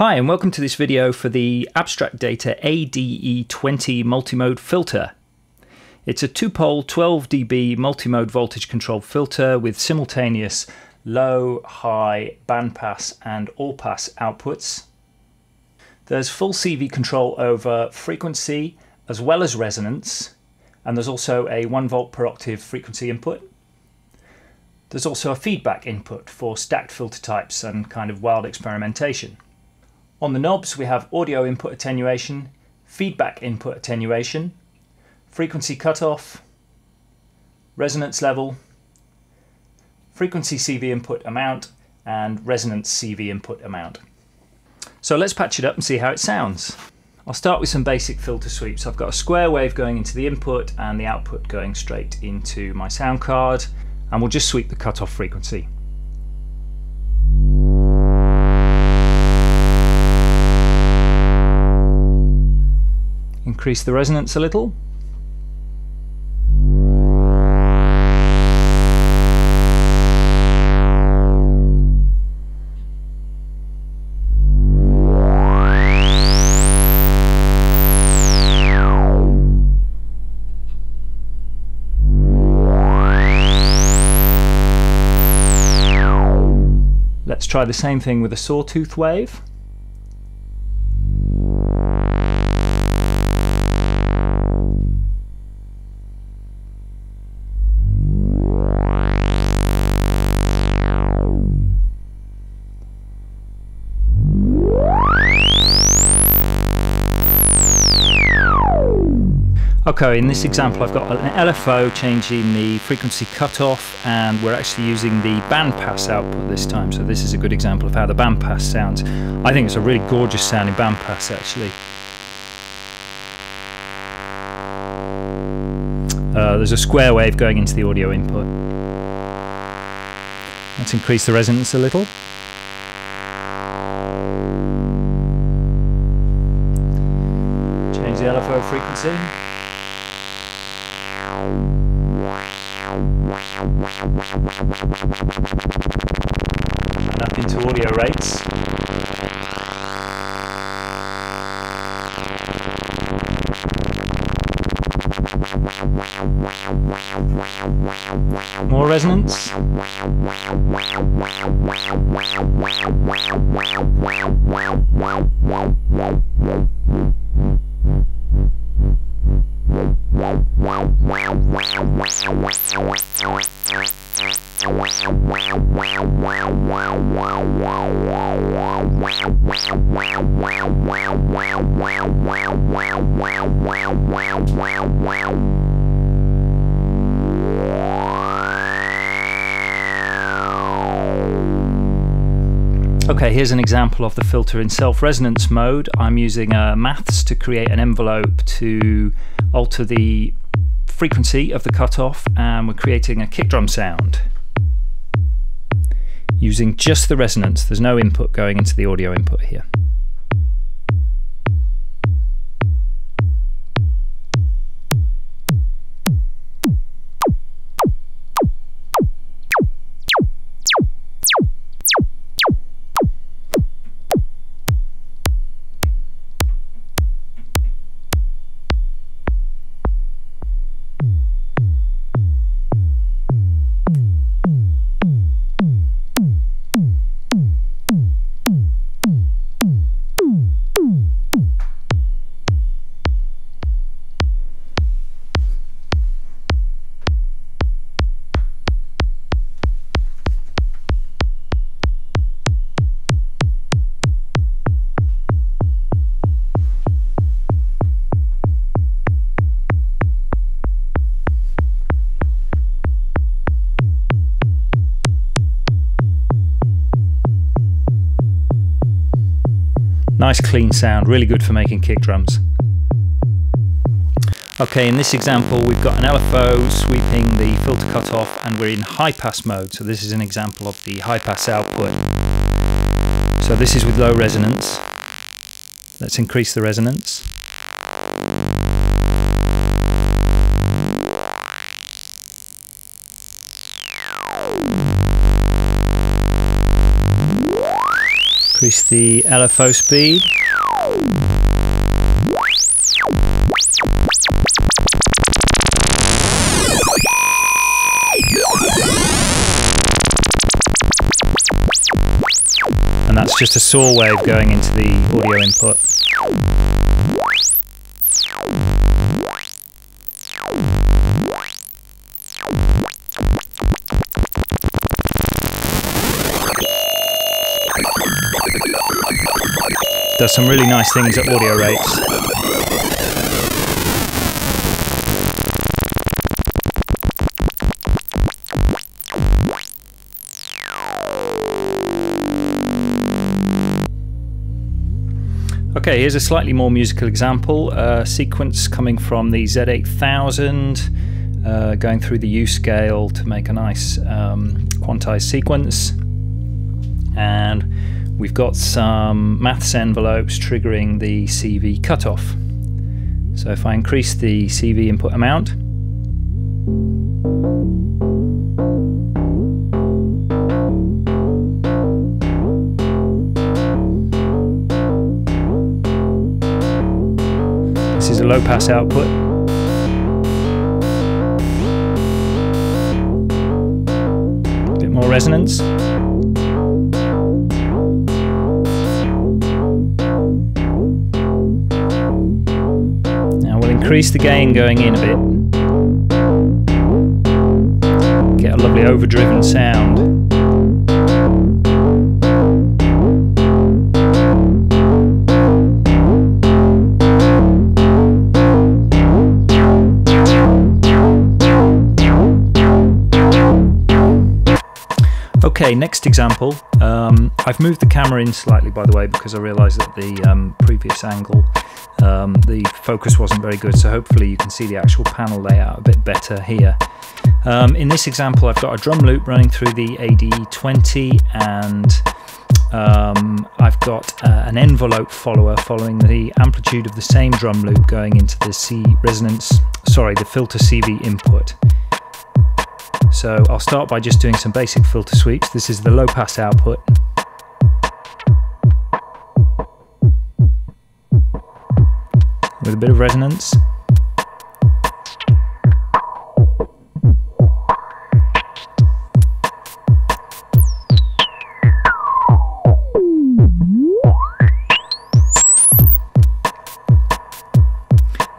Hi, and welcome to this video for the Abstract Data ADE-20 Multimode filter. It's a two-pole 12 dB multimode voltage controlled filter with simultaneous low, high, bandpass and all-pass outputs. There's full CV control over frequency as well as resonance, and there's also a 1 volt per octave frequency input. There's also a feedback input for stacked filter types and kind of wild experimentation. On the knobs we have audio input attenuation, feedback input attenuation, frequency cutoff, resonance level, frequency CV input amount, and resonance CV input amount. So let's patch it up and see how it sounds. I'll start with some basic filter sweeps. I've got a square wave going into the input and the output going straight into my sound card, and we'll just sweep the cutoff frequency. Increase the resonance a little. Let's try the same thing with a sawtooth wave. Okay, in this example I've got an LFO changing the frequency cutoff, and we're actually using the bandpass output this time, so this is a good example of how the bandpass sounds. I think it's a really gorgeous sounding bandpass actually. There's a square wave going into the audio input. Let's increase the resonance a little. Change the LFO frequency. And up into audio rates. More resonance. Okay, here's an example of the filter in self-resonance mode. I'm using maths to create an envelope to alter the frequency of the cutoff, and we're creating a kick drum sound using just the resonance. There's no input going into the audio input here. Nice clean sound, really good for making kick drums. Okay, in this example we've got an LFO sweeping the filter cutoff and we're in high pass mode, so this is an example of the high pass output. So this is with low resonance. Let's increase the resonance. Increase the LFO speed. And that's just a saw wave going into the audio input. Does some really nice things at audio rates. Okay, here's a slightly more musical example. Sequence coming from the Z8000, going through the U scale to make a nice quantized sequence. And we've got some maths envelopes triggering the CV cutoff. So if I increase the CV input amount, this is a low pass output. A bit more resonance. Now we'll increase the gain going in a bit. Get a lovely overdriven sound. Okay, next example. I've moved the camera in slightly, by the way, because I realised that the previous angle, the focus wasn't very good, so hopefully you can see the actual panel layout a bit better here. In this example, I've got a drum loop running through the ADE-20, and I've got an envelope follower following the amplitude of the same drum loop going into the the filter CV input. So I'll start by just doing some basic filter sweeps. This is the low pass output. With a bit of resonance.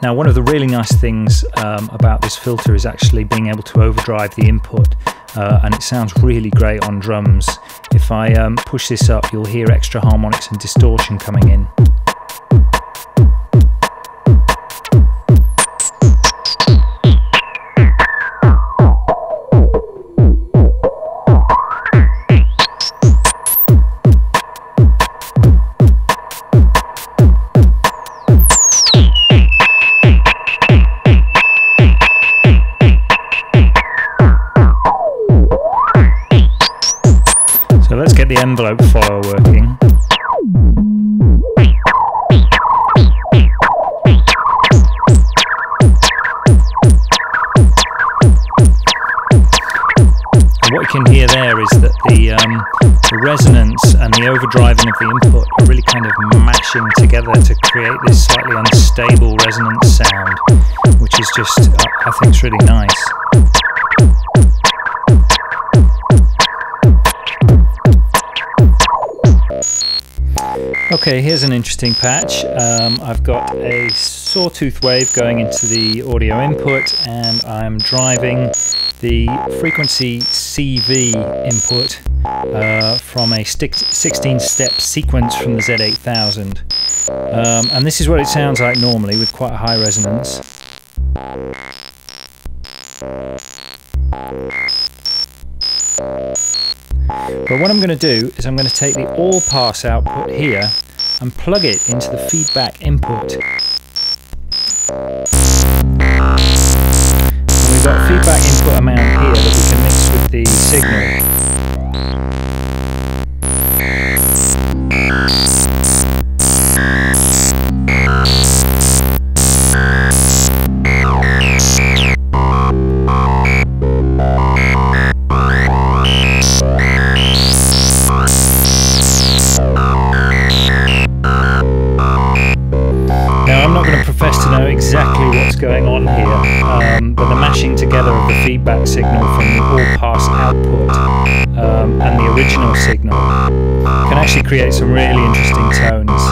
Now, one of the really nice things about this filter is actually being able to overdrive the input, and it sounds really great on drums. If I push this up, you'll hear extra harmonics and distortion coming in. So let's get the envelope follower working. And what you can hear there is that the resonance and the overdriving of the input are really kind of mashing together to create this slightly unstable resonance sound, which is just, I think, it's really nice. Okay, here's an interesting patch. I've got a sawtooth wave going into the audio input, and I'm driving the frequency CV input from a 16-step sequence from the Z8000. And this is what it sounds like normally, with quite a high resonance. But what I'm going to do is I'm going to take the all pass output here and plug it into the feedback input. And we've got a feedback input amount here that we can mix with the signal. know exactly what's going on here, but the mashing together of the feedback signal from the all-pass output and the original signal can actually create some really interesting tones.